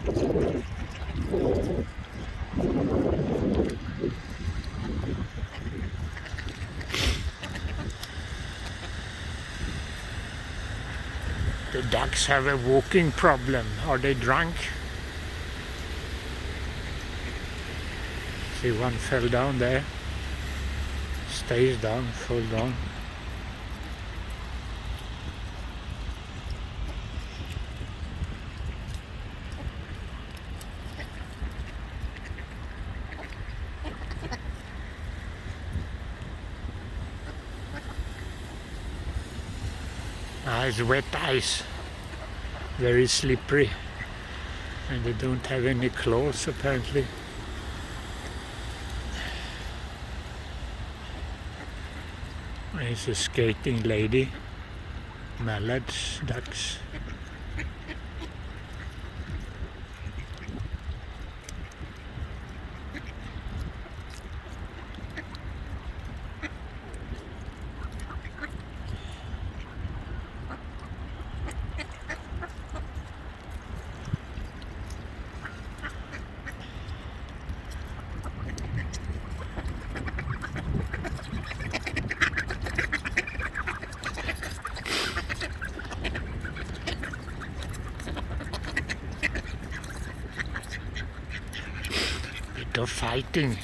The ducks have a walking problem. Are they drunk? See, one fell down there. Stays down, fall down. It's wet ice, very slippery, and they don't have any claws apparently. There's a skating lady, mallards, ducks. Of fighting